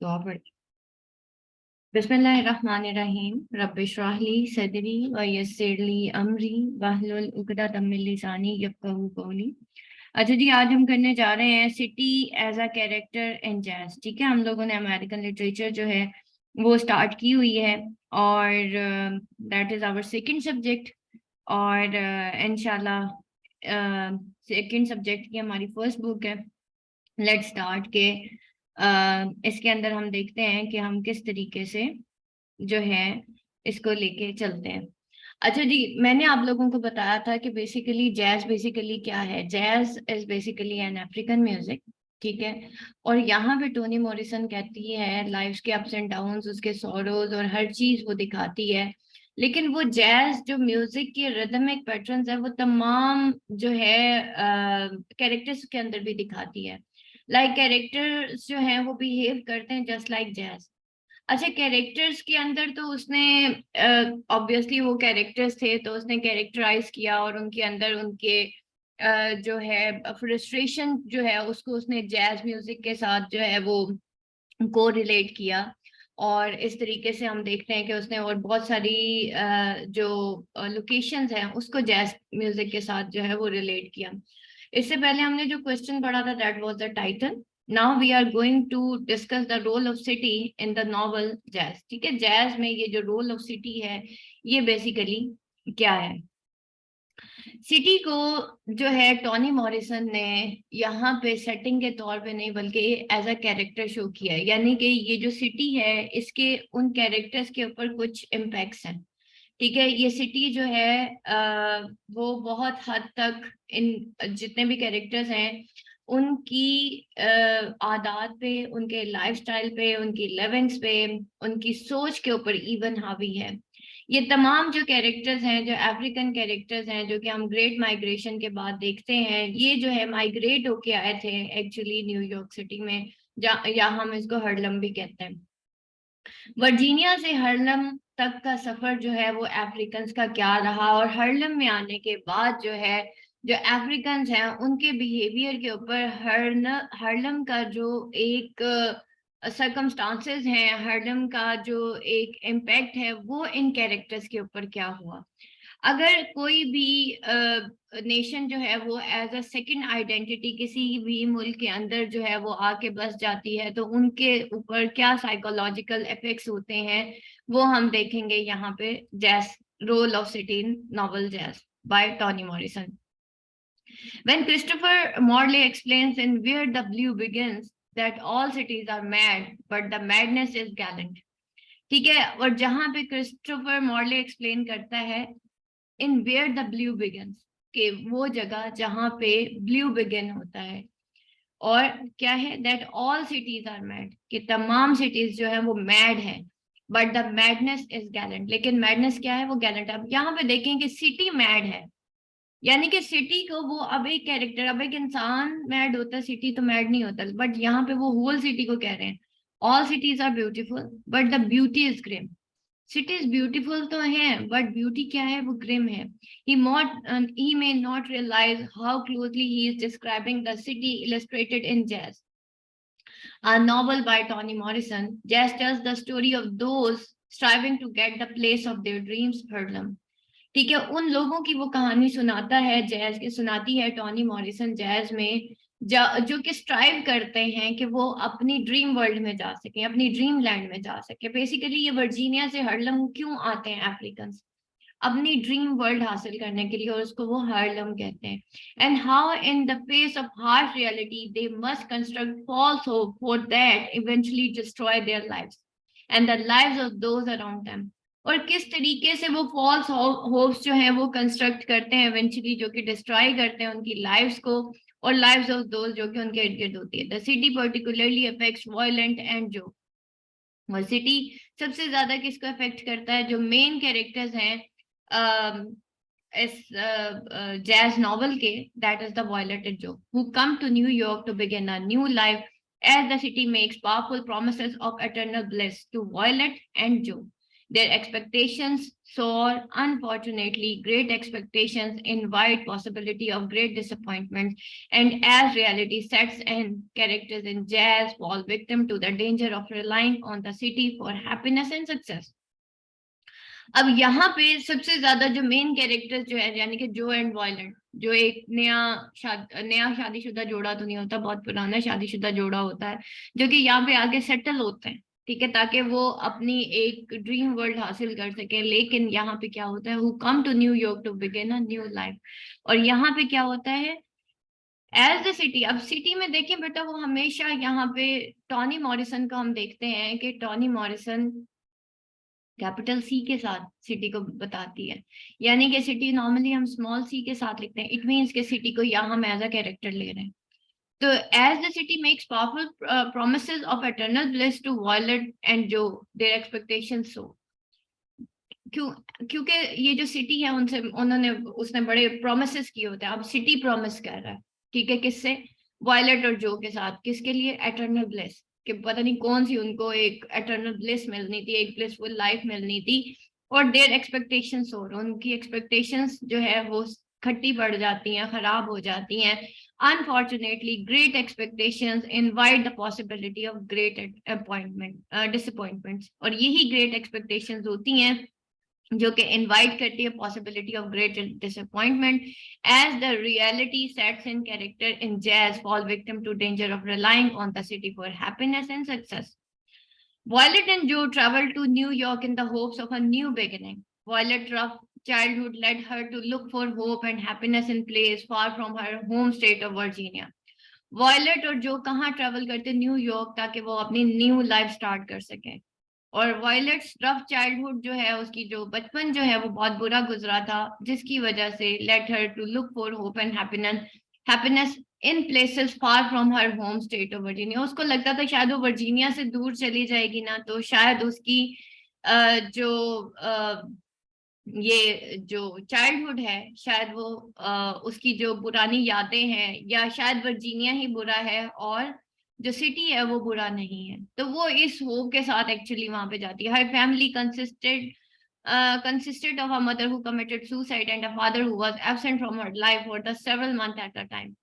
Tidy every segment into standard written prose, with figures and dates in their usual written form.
दुआ पढ़ें। बिस्मिल्लाहिर्रहमानिर्रहीम। रब्बिश्रह ली सदरी व यस्सिर ली अमरी वहलुल उक़दतम मिन लिसानी यफ़क़हू क़ौली। अच्छा जी, आज हम करने जा रहे हैं city as a character in Jazz. ठीक है, हम लोगों ने अमेरिकन लिटरेचर जो है वो स्टार्ट की हुई है और that is our second subject. और इंशाल्लाह सेकंड सब्जेक्ट की हमारी फर्स्ट बुक है। लेट्स स्टार्ट के इसके अंदर हम देखते हैं कि हम किस तरीके से जो है इसको लेके चलते हैं। अच्छा जी, मैंने आप लोगों को बताया था कि बेसिकली जैज बेसिकली क्या है। Jazz is basically an African music. ठीक है, और यहाँ पे टोनी मॉरिसन कहती है लाइफ के अप्स एंड डाउन्स, उसके सॉरोज और हर चीज वो दिखाती है। लेकिन वो जैज जो म्यूजिक के रिदमिक पैटर्न्स है वो तमाम जो है कैरेक्टर्स के अंदर भी दिखाती है। लाइक कैरेक्टर्स जो हैं वो बिहेव करते हैं जस्ट लाइक जैज। अच्छा, कैरेक्टर्स के अंदर तो उसने ऑब्वियसली वो कैरेक्टर्स थे तो उसने कैरेक्टराइज किया और उनके अंदर उनके जो है फ्रस्ट्रेशन जो है उसको उसने जैज म्यूजिक के साथ जो है वो को रिलेट किया। और इस तरीके से हम देखते हैं कि उसने और बहुत सारी जो लोकेशंस हैं उसको जैज म्यूजिक के साथ जो है वो रिलेट किया। इससे पहले हमने जो क्वेश्चन पढ़ा था that was the title. Now we are going to discuss the role of city in the novel Jazz. ठीक है, जैज में ये जो रोल ऑफ सिटी है ये बेसिकली क्या है। सिटी को जो है टॉनी मॉरिसन ने यहाँ पे सेटिंग के तौर पे नहीं बल्कि एज अ कैरेक्टर शो किया है। यानी कि ये जो सिटी है इसके उन कैरेक्टर्स के ऊपर कुछ इम्पैक्ट्स हैं। ठीक है, ये सिटी जो है वो बहुत हद तक इन जितने भी कैरेक्टर्स हैं उनकी आदत पे, उनके लाइफस्टाइल पे, उनकी लिविंग्स पे, उनकी सोच के ऊपर इवन हावी है। ये तमाम जो कैरेक्टर्स हैं, जो अफ्रीकन कैरेक्टर्स हैं, जो कि हम ग्रेट माइग्रेशन के बाद देखते हैं, ये जो है माइग्रेट होके आए थे एक्चुअली न्यूयॉर्क सिटी में, या हम इसको हर्लम भी कहते हैं। वर्जीनिया से हर्लम तक का सफर जो है वो अफ्रीकन का क्या रहा, और हर्लम में आने के बाद जो है जो अफ्रीकन हैं उनके बिहेवियर के ऊपर हर्लम का जो एक सरकमस्टांसेस हैं, हर्लम का जो एक इम्पैक्ट है वो इन कैरेक्टर्स के ऊपर क्या हुआ। अगर कोई भी नेशन जो है वो एज अ सेकंड आइडेंटिटी किसी भी मुल्क के अंदर जो है वो आके बस जाती है तो उनके ऊपर क्या साइकोलॉजिकल इफेक्ट्स होते हैं वो हम देखेंगे यहाँ पे। Jazz role of city in novel Jazz by Toni Morrison. When Christopher Morley explains in Where the Blue Begins that all cities are mad, but the madness is gallant. ठीक है, और जहां पे क्रिस्टोफर मॉर्ले एक्सप्लेन करता है in where the blue begins, के वो जगह जहां पे ब्लू बिगिन होता है, और क्या है that all cities are mad, कि तमाम सिटीज जो है वो मैड है, but the madness is gallant. लेकिन मैडनेस क्या है, वो गैलेंट। अब यहाँ पे देखें कि सिटी मैड है, यानी कि सिटी को वो अब एक कैरेक्टर, अब एक इंसान मैड होता है, सिटी तो मैड नहीं होता, बट यहाँ पे वो होल सिटी को कह रहे हैं all cities are beautiful but the beauty is grim. Cities beautiful तो है बट ब्यूटी क्या है, वो ग्रिम है। he may not realize how closely he is describing the city illustrated in Jazz, a novel by Toni Morrison. Jazz tells the story of those striving to get the place of their dreams, Harlem. ठीक है, उन लोगों की वो कहानी सुनाता है, jazz की सुनाती है टॉनी मॉरिसन जैज में, जो कि स्ट्राइव करते हैं कि वो अपनी ड्रीम वर्ल्ड में जा सके, अपनी ड्रीम लैंड में जा सके। बेसिकली ये वर्जीनिया से हर्लम क्यों आते हैं अफ्रीकन, अपनी ड्रीम वर्ल्ड हासिल करने के लिए, और उसको वो हार्लम कहते हैं। And how in the face of harsh reality they must construct false hope for that eventually destroy their lives and the lives of those around them. और किस तरीके से वो फॉल्स होप्स जो हैं वो कंस्ट्रक्ट करते हैं इवेंचुअली, जो कि डिस्ट्रॉय करते हैं उनकी लाइव्स को और लाइव्स ऑफ दोज जो कि उनके इर्द गिर्द होती है। The city particularly affects violent and जो, और सिटी सबसे ज्यादा किसको अफेक्ट करता है, जो मेन कैरेक्टर्स हैं इस जैज नॉवल के, that is the Violet and Joe, who come to New York to begin a new life as the city makes powerful promises of eternal bliss to Violet and Joe. Their expectations soar. Unfortunately, great expectations invite possibility of great disappointment. And as reality sets in, characters in jazz fall victim to the danger of relying on the city for happiness and success. अब यहाँ पे सबसे ज्यादा जो main characters जो है यानी कि जो एंड वॉयलेट, जो एक नया शादीशुदा जोड़ा तो नहीं होता, बहुत पुराना शादीशुदा जोड़ा होता है, जो कि यहाँ पे आगे सेटल होते हैं, ठीक है, ताकि वो अपनी एक ड्रीम वर्ल्ड हासिल कर सके। लेकिन यहाँ पे क्या होता है, who come to New York to begin a new life. और यहाँ पे क्या होता है, एज द सिटी, अब सिटी में देखें बेटा, वो हमेशा यहाँ पे टॉनी मॉरिसन का हम देखते हैं कि टॉनी मॉरिसन कैपिटल सी के साथ सिटी को बताती है, यानी कि सिटी नॉर्मली हम स्मॉल सी के साथ लिखते हैं, इट मीन्स के सिटी को यहाँ हम एज अ कैरेक्टर ले रहे हैं। तो as the city makes powerful promises of eternal bliss to Violet and Joe their expectations soar, क्योंकि ये जो सिटी है उनसे उसने बड़े प्रोमिसेस किए होते हैं। अब सिटी प्रॉमिस कर रहा है, ठीक है, किससे, वॉयलेट और जो के साथ, किसके लिए, एटर्नल ब्लिस, कि पता नहीं कौन सी उनको एक एटर्नल ब्लिस मिलनी थी, एक ब्लिसफुल लाइफ मिलनी थी। और देयर एक्सपेक्टेशंस, और उनकी एक्सपेक्टेशंस जो है वो खट्टी पड़ जाती हैं, खराब हो जाती हैं। Unfortunately great expectations invite the possibility of great disappointments, और यही ग्रेट एक्सपेक्टेशंस होती हैं जो कि इनवाइट करती है possibility of great disappointment. As the reality sets in, character in Jazz fall victim to danger of relying on the city for happiness and success. Violet and Joe traveled to New York in the hopes of a new beginning. Violet's rough childhood led her to look for hope and happiness in place far from her home state of Virginia. Violet और जो कहाँ travel करते, New York, ताकि वो अपनी new life start कर सके। और वायलेट्स रफ चाइल्डहुड जो है, उसकी जो बचपन जो है वो बहुत बुरा गुजरा था, जिसकी वजह से let her to look for hope and happiness in places far from her home state of Virginia. उसको लगता था शायद वो वर्जीनिया से दूर चली जाएगी ना, तो शायद उसकी ये जो चाइल्डहुड है, शायद वो उसकी जो पुरानी यादें हैं, या शायद वर्जीनिया ही बुरा है और जो सिटी है वो बुरा नहीं है। तो वो इस होप के साथ एक्चुअली वहां पे जाती है। हर family consisted of a mother who committed suicide and a father who was absent from her life for the several months at a time.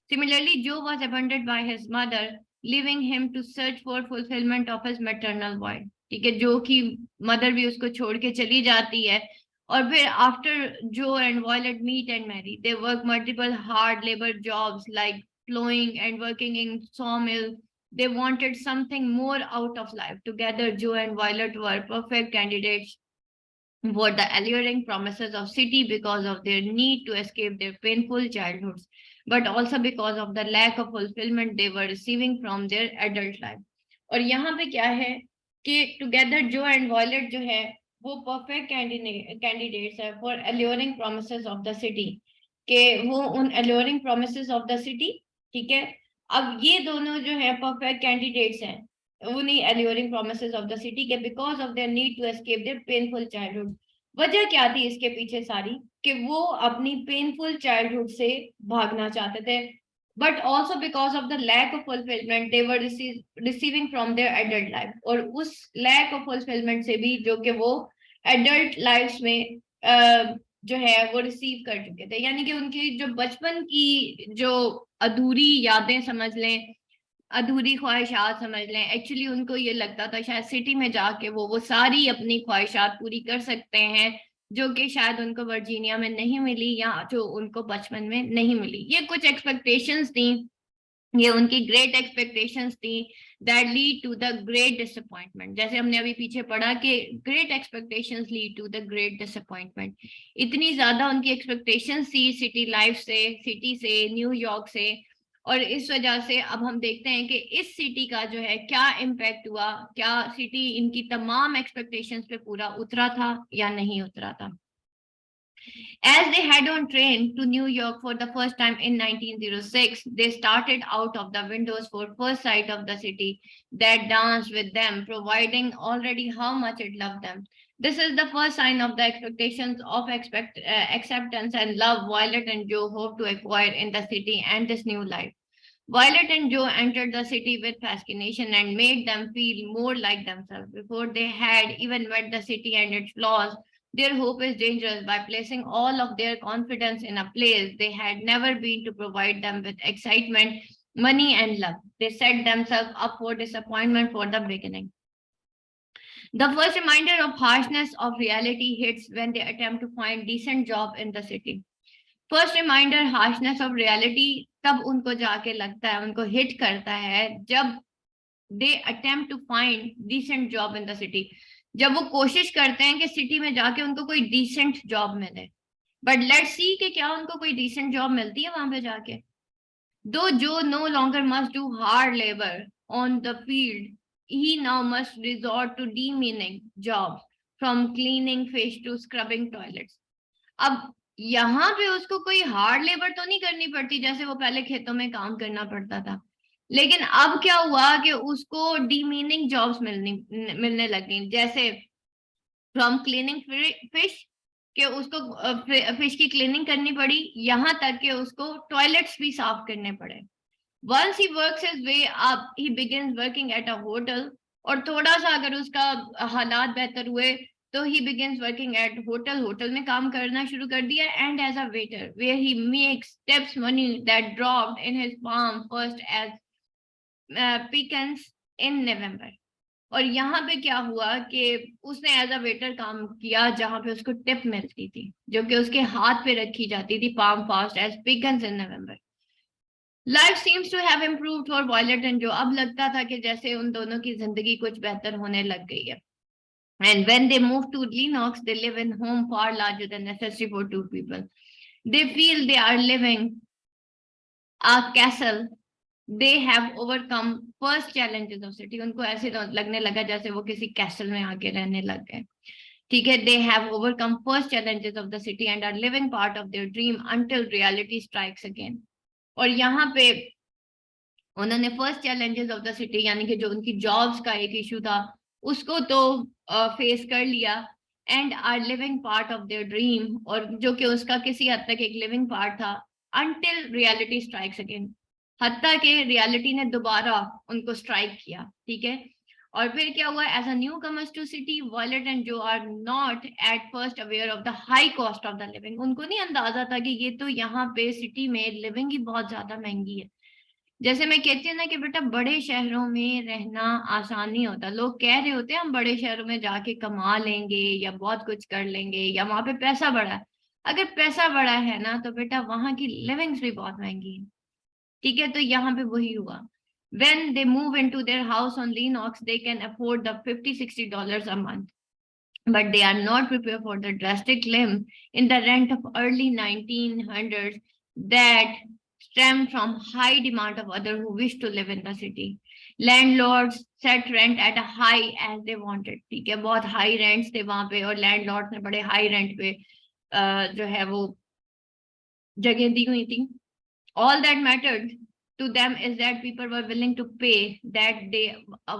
Similarly, Joe was abandoned by his mother, leaving him to search for fulfillment of his maternal void. ठीक है, जो की mother भी उसको छोड़ के चली जाती है। और फिर after Joe and Violet meet and marry, they work multiple hard labour jobs like plowing and working in sawmill. They wanted something more out of life. Together, Joe and Violet were perfect candidates for the alluring promises of city because of their need to escape their painful childhoods, but also because of the lack of fulfillment they were receiving from their adult life. और यहाँ पे क्या है कि together Joe and Violet जो है वो perfect candidates है for alluring promises of the city, कि वो उन alluring promises of the city, ठीक है। अब ये दोनों जो है परफेक्ट कैंडिडेट्स हैं उन्हीं alluring promises of the city के because of their need to escape their painful childhood। वजह क्या थी इसके पीछे सारी, कि वो अपनी पेनफुल चाइल्डहुड से भागना चाहते थे, but also because of the lack of fulfillment they were receiving from their adult life। और उस lack of fulfillment से भी जो कि वो adult lives में जो है वो रिसीव कर चुके थे, यानी कि उनकी जो बचपन की जो अधूरी यादें समझ लें, अधूरी ख्वाहिशात समझ लें, एक्चुअली उनको ये लगता था शायद सिटी में जाके वो सारी अपनी ख्वाहिशात पूरी कर सकते हैं, जो कि शायद उनको वर्जीनिया में नहीं मिली या जो उनको बचपन में नहीं मिली। ये कुछ एक्सपेक्टेशंस थी, ये उनकी ग्रेट एक्सपेक्टेशंस थी that lead to the great disappointment. जैसे हमने अभी पीछे पढ़ा कि great expectations lead to the great disappointment. इतनी ज्यादा उनकी एक्सपेक्टेशंस थी सिटी लाइफ से, सिटी से, न्यूयॉर्क से, और इस वजह से अब हम देखते हैं कि इस सिटी का जो है क्या इम्पैक्ट हुआ, क्या सिटी इनकी तमाम एक्सपेक्टेशंस पे पूरा उतरा था या नहीं उतरा था। As they head on train to New York for the first time in 1906, they started out of the windows for first sight of the city that danced with them, providing already how much it loved them. This is the first sign of the expectations of acceptance and love Violet and Joe hope to acquire in the city and this new life. Violet and Joe entered the city with fascination and made them feel more like themselves. Before they had even met the city and its flaws, their hope is dangerous by placing all of their confidence in a place they had never been to provide them with excitement, money, and love. They set themselves up for disappointment for the beginning. The first reminder of harshness of reality hits when they attempt to find decent job in the city. First reminder harshness of reality तब उनको जाके लगता है, उनको hit करता है जब they attempt to find decent job in the city, जब वो कोशिश करते हैं कि सिटी में जाके उनको कोई डिसेंट जॉब मिले। बट लेट्स सी कि क्या उनको कोई डिसेंट जॉब मिलती है वहां पे जाके। Though Joe no longer must do hard labour on the field, he now must resort to demeaning job from cleaning fish to scrubbing toilets. अब यहाँ पे उसको कोई हार्ड लेबर तो नहीं करनी पड़ती जैसे वो पहले खेतों में काम करना पड़ता था, लेकिन अब क्या हुआ कि उसको डीमीनिंग जॉब्स मिलने लग गई, जैसे फ्रॉम क्लीनिंग फिश कि उसको फिश की क्लीनिंग करनी पड़ी, यहाँ तक कि उसको टॉयलेट्स भी साफ करने पड़े। Once he works his way up, he begins working at a hotel, और थोड़ा सा अगर उसका हालात बेहतर हुए तो he begins working at hotel में काम करना शुरू कर दिया, and as a waiter where he makes tips money that dropped in his palm first as pecans in November। और यहाँ पे क्या हुआ कि उसने एज अ वेटर काम किया जहां पे उसको टिप मिलती थी जो कि उसके हाथ पे रखी जाती थी palm fast as pecans in November। Life seems to have improved for Violet and Joe, अब लगता था कि जैसे उन दोनों की जिंदगी कुछ बेहतर होने लग गई है। And when they move to Lenox they live in home far larger than necessary for two people. They feel they are living a castle, they have overcome first challenges of city. उनको ऐसे लगने लगा जैसे वो किसी castle में आके रहने लग गए। ठीक है, they have overcome first challenges of the city and are living part of their dream until reality strikes again. और यहाँ पे उन्होंने first challenges of the city यानी कि जो उनकी जॉब्स का एक इशू था उसको तो फेस कर लिया, and are living part of their dream, और जो कि उसका किसी हद तक एक लिविंग पार्ट था, अंटिल रियलिटी स्ट्राइक्स अगेन, हत्ता के रियलिटी ने दोबारा उनको स्ट्राइक किया। ठीक है, और फिर क्या हुआ, as a newcomers to city Violet and Joe are not at first aware of the high cost of the living. उनको नहीं अंदाजा था कि ये तो यहाँ पे सिटी में लिविंग ही बहुत ज्यादा महंगी है। जैसे मैं कहती हूँ ना कि बेटा बड़े शहरों में रहना आसान नहीं होता, लोग कह रहे होते हैं हम बड़े शहरों में जाके कमा लेंगे या बहुत कुछ कर लेंगे या वहां पे पैसा बड़ा है। अगर पैसा बड़ा है ना तो बेटा वहां की लिविंग्स भी बहुत महंगी है। ठीक है, तो यहाँ पे वही हुआ। when they move into their house on Lenox they can afford the $50-60 a month, but they are not prepared for the drastic limp in the rent of early 1900s that stem from high demand of others who wish to live in the city. Landlords set rent at a high as they wanted। ठीक है, बहुत high rents थे वहां पे और landlords ने बड़े high rent पे जो है वो जगह दी हुई थी। All that mattered to them is that people were willing to pay that they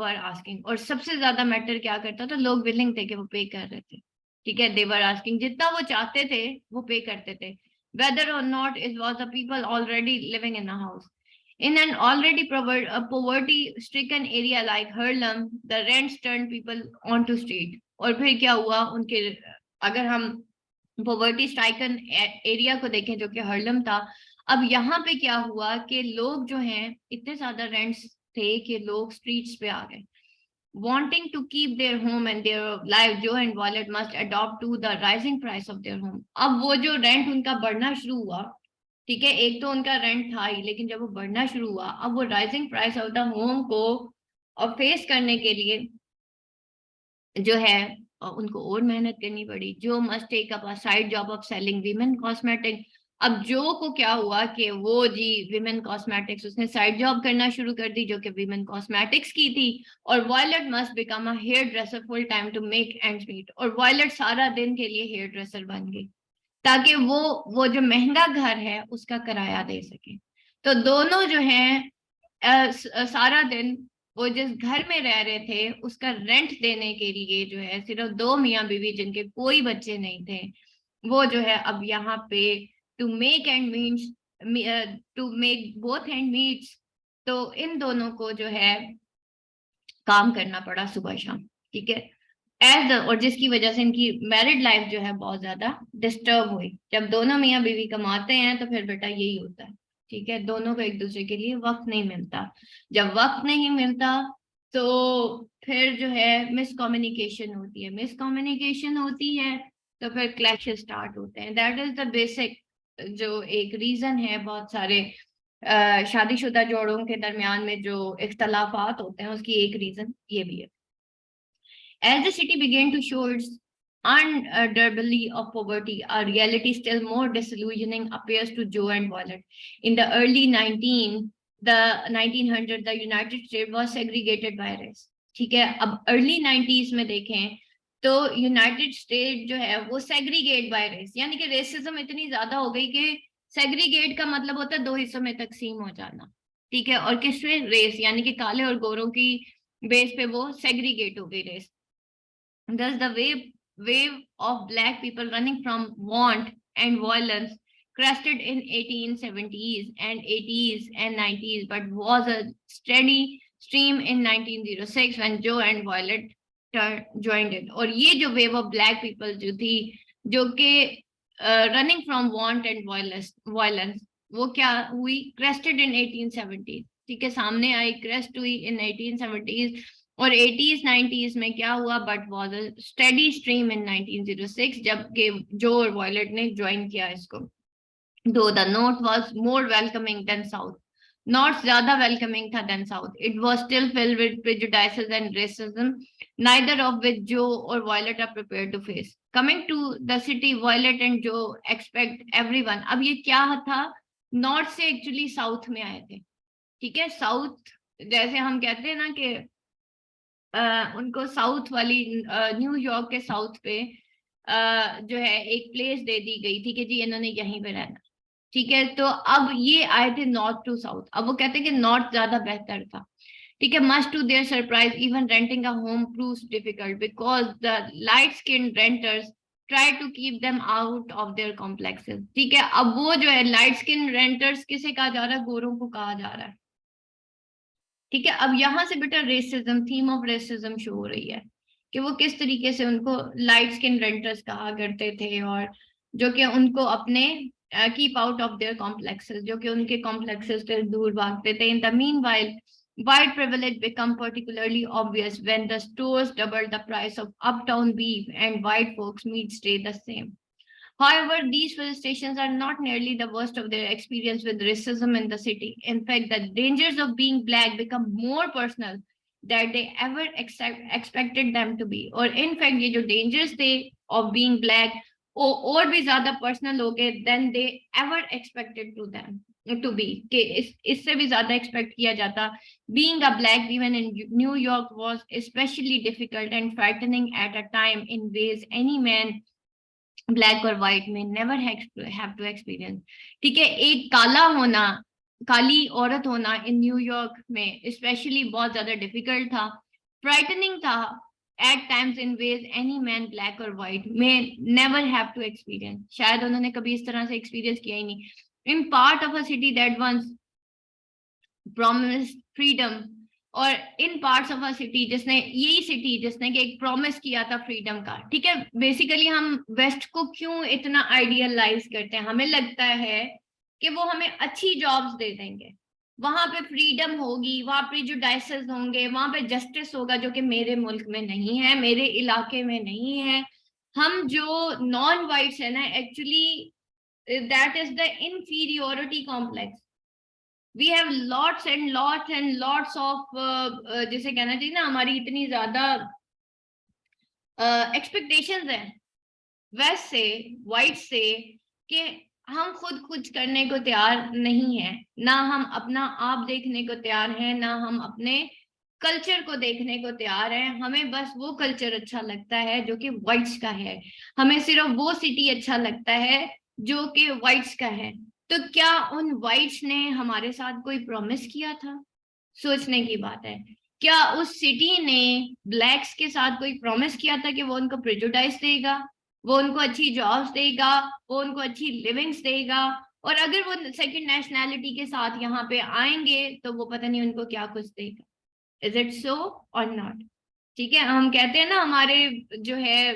were asking। और सबसे ज्यादा मैटर क्या करता था, लोग विलिंग थे कि वो पे कर रहे थे। ठीक है, they were asking, जितना वो चाहते थे वो पे करते थे, whether or not it was the people already living in a house in an already poverty stricken area like Harlem। The rents turned people onto street। और फिर क्या हुआ उनके, अगर हम पॉवर्टी स्ट्राइकन एरिया को देखें जो कि हर्लम था, अब यहाँ पे क्या हुआ कि लोग जो हैं इतने ज्यादा रेंट्स थे कि लोग स्ट्रीट्स पे आ गए। wanting to keep their home and their life, Joe and Violet must adopt to the rising price of their home। अब वो जो रेंट उनका बढ़ना शुरू हुआ, ठीक है, एक तो उनका रेंट था ही लेकिन जब वो बढ़ना शुरू हुआ अब वो rising price of the home को फेस करने के लिए जो है उनको और मेहनत करनी पड़ी। Joe must take up a side job of selling women cosmetic. अब जो को क्या हुआ कि वो जी विमेन कॉस्मेटिक्स उसने साइड जॉब करना शुरू कर दी जो कि विमेन कॉस्मेटिक्स की थी। और Violet must become a hair dresser full time to make ends meet. और वॉयलेट सारा दिन के लिए हेयर ड्रेसर बन गई ताकि वो जो महंगा घर है उसका किराया दे सके। तो दोनों जो है सारा दिन वो जिस घर में रह रहे थे उसका रेंट देने के लिए जो है सिर्फ दो मियाँ बीवी जिनके कोई बच्चे नहीं थे वो जो है अब यहाँ पे to make end means to make both end meets तो इन दोनों को जो है काम करना पड़ा सुबह शाम, ठीक है। और जिसकी वजह से इनकी मैरिड लाइफ जो है बहुत ज्यादा डिस्टर्ब हुई। जब दोनों मियाँ बीवी कमाते हैं तो फिर बेटा यही होता है, ठीक है, दोनों को एक दूसरे के लिए वक्त नहीं मिलता। जब वक्त नहीं मिलता तो फिर जो है मिसकम्युनिकेशन होती है, मिसकम्युनिकेशन होती है तो फिर क्लैशेस स्टार्ट होते हैं। दैट इज द बेसिक जो एक रीजन है बहुत सारे शादीशुदा जोड़ों के दरमियान में जो इख्तलाफात होते हैं, उसकी एक रीजन ये भी है। As the city began to show its unutterability of poverty, a reality still more disillusioning appears to Joe and Wallet. In the early 1900, the United States was segregated by race. ठीक है, अब early 90s में देखें तो United state जो है वो segregate bye race, यानी कि रेसिज्म इतनी ज्यादा हो गई कि सेग्रीगेट का मतलब होता है दो हिस्सों में तकसीम हो जाना, ठीक है, और किसमें रेस, यानी कि काले और गोरों की बेस पे वो सेग्रीगेट हो गई race. Thus, the wave of black people running from want and violence crested in 1870s and 80s and 90s, but was a steady stream in 1906 when Joe and Violet joined it. और ये जो wave of black people जो थी, जो कि running from want and violence, वो क्या हुई, crested in 1870s, ठीक है, सामने आई, crest हुई in 1870s, और 80s 90s में क्या हुआ, but was a steady stream in 1906 जबकि जो और वॉयलेट ने ज्वाइन किया इसको। Though the north was more welcoming than south, north ज्यादा वेलकमिंग था than south, it was still filled with prejudices and racism, neither of which Jo और Violet are prepared to face. Coming to the city, Violet and Jo expect everyone. अब ये क्या था, north से actually south में आए थे, ठीक है, साउथ जैसे हम कहते हैं ना कि उनको साउथ वाली न्यूयॉर्क के साउथ पे जो है एक प्लेस दे दी गई थी कि जी इन्होंने यहीं पे रहना, ठीक है। तो अब ये आए थे नॉर्थ टू साउथ, अब वो कहते हैं कि नॉर्थ ज्यादा बेहतर था, ठीक है। Much to their surprise even renting a home proves difficult because the light skin renters try to keep them out of their complexes, ठीक है। अब वो जो है लाइट स्किन रेंटर्स किसे कहा जा रहा है, गोरों को कहा जा रहा है, ठीक है। अब यहाँ से बेटा racism, theme of racism show हो रही है कि वो किस तरीके से उनको लाइट स्किन रेंटर्स कहा करते थे, और जो कि उनको अपने keep out of their complexes, जो कि उनके कॉम्प्लेक्सेस से दूर भागते थे। In the meanwhile white privilege become particularly obvious when the stores doubled the price of uptown beef and white folks meat stay the same. However, these felicitations are not nearly the worst of their experience with racism in the city. In fact, the dangers of being black become more personal than they ever expected them to be. और in fact, ये जो dangers थे of being black, वो और भी ज़्यादा personal हो गए than they ever expected to be. कि इससे भी ज़्यादा expect किया जाता। Being a black woman in New York was especially difficult and frightening at a time in ways any man black और व्हाइट में नेवर हैव टू एक्सपीरियंस, ठीक है। एक काला होना, काली औरत होना इन न्यूयॉर्क में स्पेशली बहुत ज्यादा डिफिकल्ट था, फ्राइटनिंग था at times in ways any man black और व्हाइट में नेवर हैव टू एक्सपीरियंस, शायद उन्होंने कभी इस तरह से एक्सपीरियंस किया ही नहीं। In part of a city that once promised freedom, और in parts of a city जिसने, यही सिटी जिसने कि एक प्रॉमिस किया था फ्रीडम का, ठीक है। बेसिकली हम वेस्ट को क्यों इतना आइडियलाइज करते हैं, हमें लगता है कि वो हमें अच्छी जॉब्स दे देंगे, वहां पे फ्रीडम होगी, वहां प्रेजुडिसेस होंगे, वहां पे जस्टिस होगा, जो कि मेरे मुल्क में नहीं है, मेरे इलाके में नहीं है। हम जो नॉन वाइट्स है ना, actually that is the inferiority complex. We have lots of जैसे कहना चाहिए ना, हमारी इतनी ज्यादा एक्सपेक्टेशंस हैं वेस्ट से, वाइट से, कि हम खुद कुछ करने को तैयार नहीं है, ना हम अपना आप देखने को तैयार हैं, ना हम अपने कल्चर को देखने को तैयार है। हमें बस वो कल्चर अच्छा लगता है जो कि वाइट्स का है, हमें सिर्फ वो सिटी अच्छा लगता है जो कि वाइट्स का है। तो क्या उन वाइट्स ने हमारे साथ कोई प्रॉमिस किया था, सोचने की बात है। क्या उस सिटी ने ब्लैक्स के साथ कोई प्रॉमिस किया था कि वो उनको प्रेजुडाइज देगा, वो उनको अच्छी जॉब्स देगा, वो उनको अच्छी लिविंग्स देगा, और अगर वो सेकंड नेशनैलिटी के साथ यहाँ पे आएंगे तो वो पता नहीं उनको क्या कुछ देगा। इज इट सो और नॉट? ठीक है, हम कहते हैं ना हमारे जो है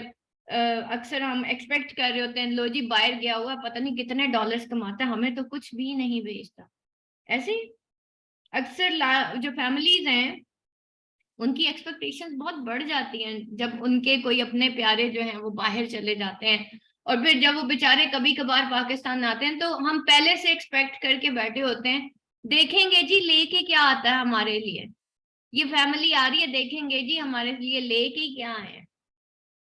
अक्सर हम एक्सपेक्ट कर रहे होते हैं, लो जी बाहर गया हुआ पता नहीं कितने डॉलर्स कमाता है, हमें तो कुछ भी नहीं भेजता। ऐसे ही अक्सर जो फैमिलीज हैं उनकी एक्सपेक्टेशंस बहुत बढ़ जाती हैं जब उनके कोई अपने प्यारे जो हैं वो बाहर चले जाते हैं, और फिर जब वो बेचारे कभी कभार पाकिस्तान आते हैं तो हम पहले से एक्सपेक्ट करके बैठे होते हैं, देखेंगे जी लेके क्या आता है हमारे लिए, ये फैमिली आ रही है देखेंगे जी हमारे लिए लेके क्या है।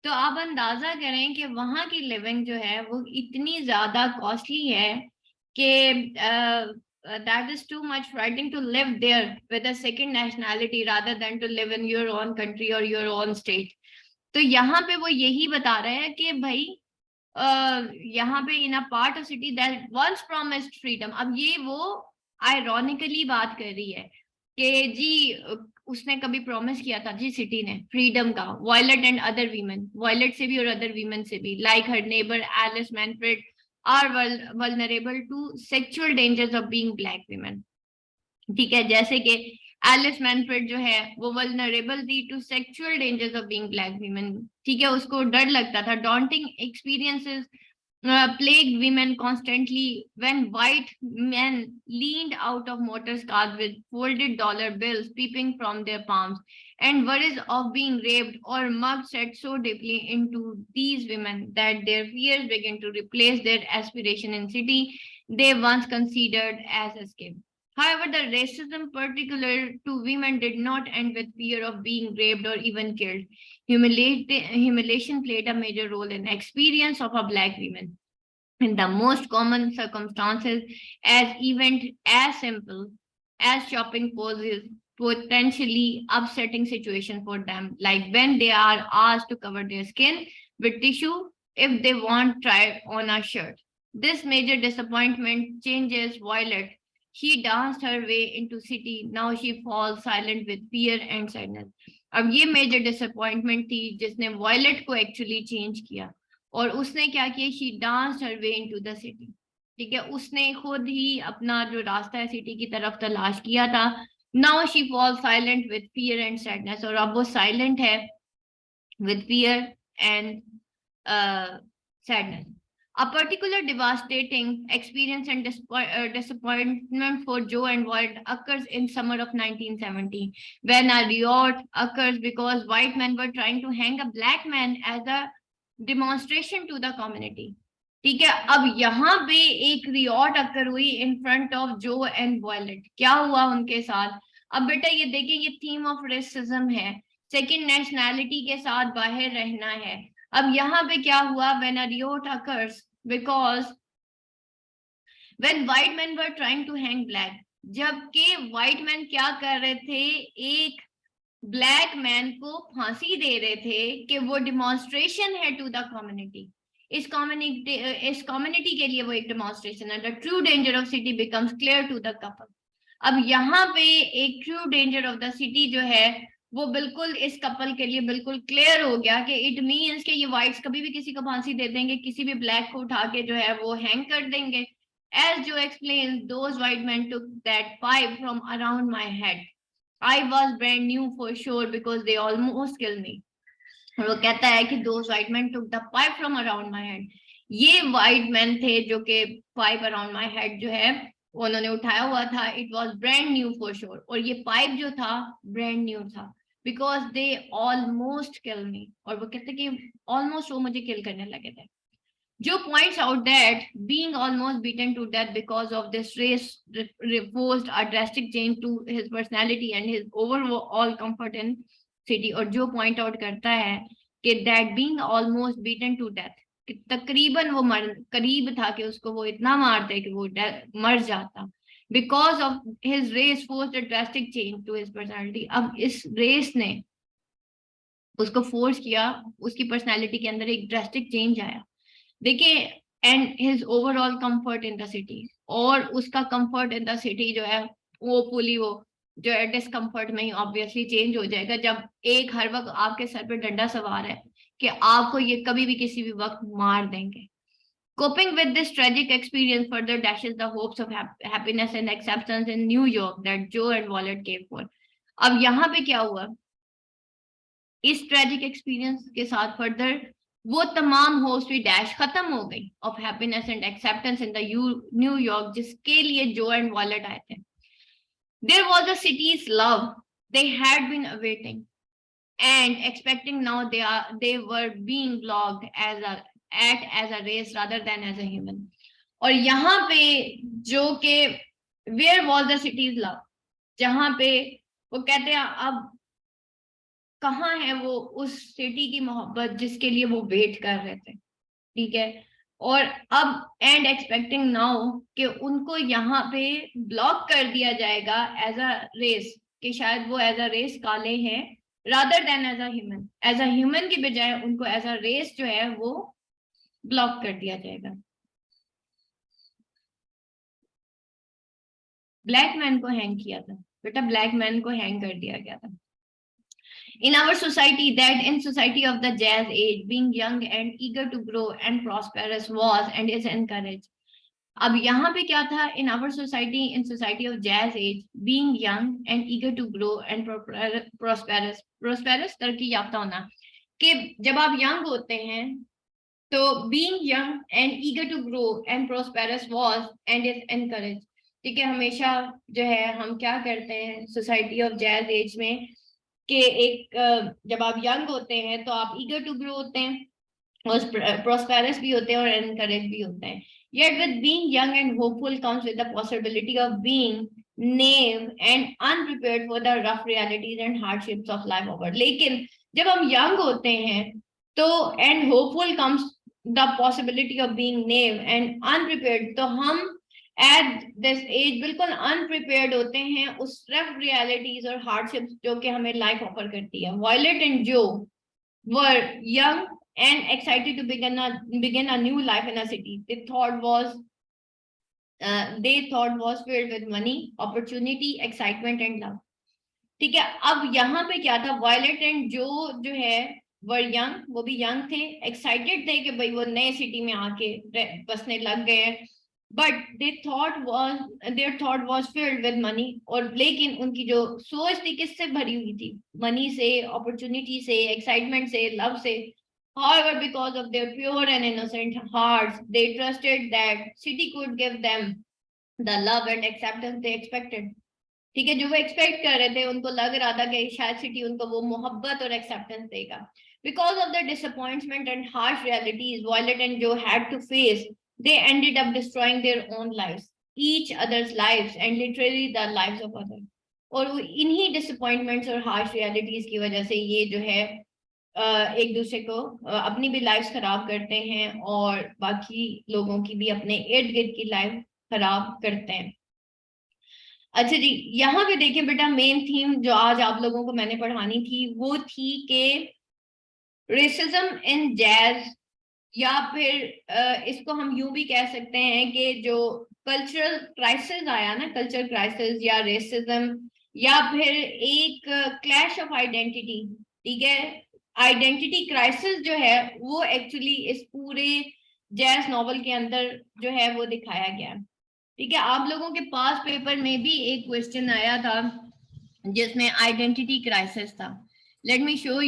तो आप अंदाजा करें कि वहां की लिविंग जो है वो इतनी ज्यादा कॉस्टली है कि that is too much frightening to live there with a second nationality rather than to live in your own country or your own state। तो यहाँ पे वो यही बता रहे हैं कि भाई यहाँ पे in a part of city that once promised freedom, अब ये वो आयरॉनिकली बात कर रही है कि जी उसने कभी प्रॉमिस किया था जी सिटी ने फ्रीडम का, Violet and other women, Violet से भी और अदर वीमेन से भी, like her neighbour Alice Manfred are vulnerable to sexual dangers of being black women. ठीक है, जैसे कि एलिस मैनफ्रेड जो है वो वल्नरेबल थी to sexual dangers of being black women. ठीक है, उसको डर लगता था, daunting experiences plagued women constantly when white men leaned out of motor cars with folded dollar bills peeping from their palms, and worries of being raped or mugged set so deeply into these women that their fears began to replace their aspiration in city they once considered as escape. However, the racism particular to women did not end with fear of being raped or even killed. Humiliation played a major role in the experience of a black woman. In the most common circumstances, as event as simple as shopping poses potentially upsetting situation for them, like when they are asked to cover their skin with tissue if they want try on a shirt. This major disappointment changes Violet. She danced her way into city. Now she falls silent with fear and sadness. अब ये major disappointment थी जिसने violet को actually change किया, और उसने क्या किया, she dance her way into the city. ठीक है, उसने खुद ही अपना जो रास्ता है सिटी की तरफ तलाश किया था। Now she fall silent with fear and sadness, और अब वो साइलेंट है with fear and sadness. A particular devastating experience and disappointment for Joe and Wyatt occurs in summer of 1970 when a riot occurs because white men were trying to hang a black man as a demonstration to the community। ठीक है, अब यहाँ पे एक riot अकर हुई in front of जो and violet. क्या हुआ उनके साथ? अब बेटा ये देखिए, ये थीम ऑफ रेसिज्म है, सेकंड नेशनैलिटी के साथ बाहर रहना है। अब यहाँ पे क्या हुआ, when a riot occurs because when white man were trying to hang black, जबकि व्हाइट मैन क्या कर रहे थे, एक ब्लैक मैन को फांसी दे रहे थे कि वो डिमॉन्स्ट्रेशन है टू द कम्युनिटी। इस कम्युनिटी के लिए वो एक डिमॉन्स्ट्रेशन है। The true danger of city becomes clear to the couple. अब यहाँ पे एक true danger of the city जो है वो बिल्कुल इस कपल के लिए बिल्कुल क्लियर हो गया कि इट मीन्स कि ये व्हाइट्स कभी भी किसी को फांसी दे देंगे, किसी भी ब्लैक को उठा के जो है वो हैंग कर देंगे। As Joe explains, those white men took that pipe from around my head. I was brand new for sure because they almost killed me. और वो कहता है कि those white men took the pipe from around my head. ये white men थे जो कि pipe around my head जो है उन्होंने उठाया हुआ था। It was brand new for sure. और ये pipe जो था brand new था because they almost killed me. और वो कहते कि almost वो मुझे kill करने लगे थे। Joe points out that being almost beaten to death because of this race forced a drastic change to his personality and his overall comfort in city। और जो point out करता है कि that being almost beaten to death, कि तकरीबन वो करीब था कि उसको वो इतना मारते कि वो मर जाता, because of his race forced a drastic change to his personality। अब इस रेस ने उसको फोर्स किया, उसकी पर्सनैलिटी के अंदर एक ड्रास्टिक चेंज आया। देखिए, and his overall comfort in the city, और उसका कंफर्ट इन द सिटी जो है वो फुली वो जो है डिस्कम्फर्ट में ही ऑब्वियसली चेंज हो जाएगा जब एक हर वक्त आपके सर पे डंडा सवार है कि आपको ये कभी भी किसी भी वक्त मार देंगे। Coping with this tragic experience further dashes the hopes of happiness and acceptance in New York that Joe and Wallet came for. अब यहाँ पे क्या हुआ, इस ट्रेजिक एक्सपीरियंस के साथ फर्दर वो तमाम होप्स भी डैश खत्म हो गई of happiness and acceptance in the new York जिसके लिए जो एंड वॉलेट आए थे. There was a city's love they had been awaiting and expecting. Now they were being blocked as a race rather than as a human. और यहाँ पे जो के where was the city's love, जहाँ पे वो कहते हैं अब कहाँ है वो उस सिटी की मोहब्बत जिसके लिए वो वेट कर रहे थे. ठीक है, और अब एंड एक्सपेक्टिंग नाउ कि उनको यहाँ पे ब्लॉक कर दिया जाएगा एज अ रेस, कि शायद वो एज अ रेस काले हैं rather than as a human की बजाय उनको एज अ रेस जो है वो ब्लॉक कर दिया जाएगा. ब्लैक मैन को हैंग किया था बेटा, ब्लैक मैन को हैंग कर दिया गया था. In our society, that in society of the jazz age, being young and eager to grow and prosperous was and is encouraged. अब यहाँ पे क्या था, in our society, in society of jazz age, being young and eager to grow and prosperous तरक्की याफ्ता होना, कि जब आप young होते हैं तो being young and eager to grow and prosperous was and is encouraged. ठीक है, हमेशा जो है हम क्या करते हैं सोसाइटी ऑफ जैज एज में कि एक जब आप यंग होते हैं तो आप ईगर टू ग्रो होते हैं और प्रोस्पेरस भी होते हैं और एनकरेज भी होते हैं. Yet with being young and hopeful comes with the possibility of being naive and unprepared for the rough realities and hardships of life over. लेकिन जब हम यंग होते हैं तो and hopeful comes the possibility of being naive and unprepared, तो हम at this as बिल्कुल अनप्रिपेयर्ड होते हैं उस रफ रियलिटीज और हार्डशिप्स जो कि हमें लाइफ ऑफर करती है. वॉयलेट एंड जो were young and excited to begin a new life in a city they thought was filled with money, opportunity, excitement and love. ठीक है, अब यहाँ पे क्या था, वायलेट एंड जो है वर यंग, वो भी यंग थे, एक्साइटेड थे कि भाई वो नए सिटी में आके बसने लग गए, but their thought was filled with money. और लेकिन उनकी जो सोच थी किससे भरी हुई थी, मनी से, अपॉर्चुनिटी से, एक्साइटमेंट से, लव से. However, because of their pure and innocent hearts, they trusted that city could give them the love and acceptance they expected. ठीक है, जो वो एक्सपेक्ट कर रहे थे, उनको लग रहा था कि शायद सिटी उनको वो मोहब्बत और एक्सेप्टेंस देगा. Because of the disappointment and harsh realities Violet and Joe had to face, they ended up destroying their own lives, each other's lives, and literally the lives of others. और इन्हीं disappointments और harsh realities की वजह से ये जो है एक दूसरे को अपनी भी लाइफ खराब करते हैं और बाकी लोगों की भी अपने इर्द गिर्द की लाइफ खराब करते हैं. अच्छा जी, यहाँ पे देखिए बेटा, मेन थीम जो आज आप लोगों को मैंने पढ़ानी थी वो थी कि रेसिज्म इन जैज, या फिर इसको हम यूं भी कह सकते हैं कि जो कल्चरल क्राइसिस आया ना, कल्चरल क्राइसिस या रेसिज्म, या फिर एक क्लैश ऑफ आइडेंटिटी. ठीक है, आइडेंटिटी क्राइसिस जो है वो एक्चुअली इस पूरे जैज नॉवल के अंदर जो है वो दिखाया गया. ठीक है, आप लोगों के पास पेपर में भी एक क्वेश्चन आया था जिसमें आइडेंटिटी क्राइसिस था. Let me show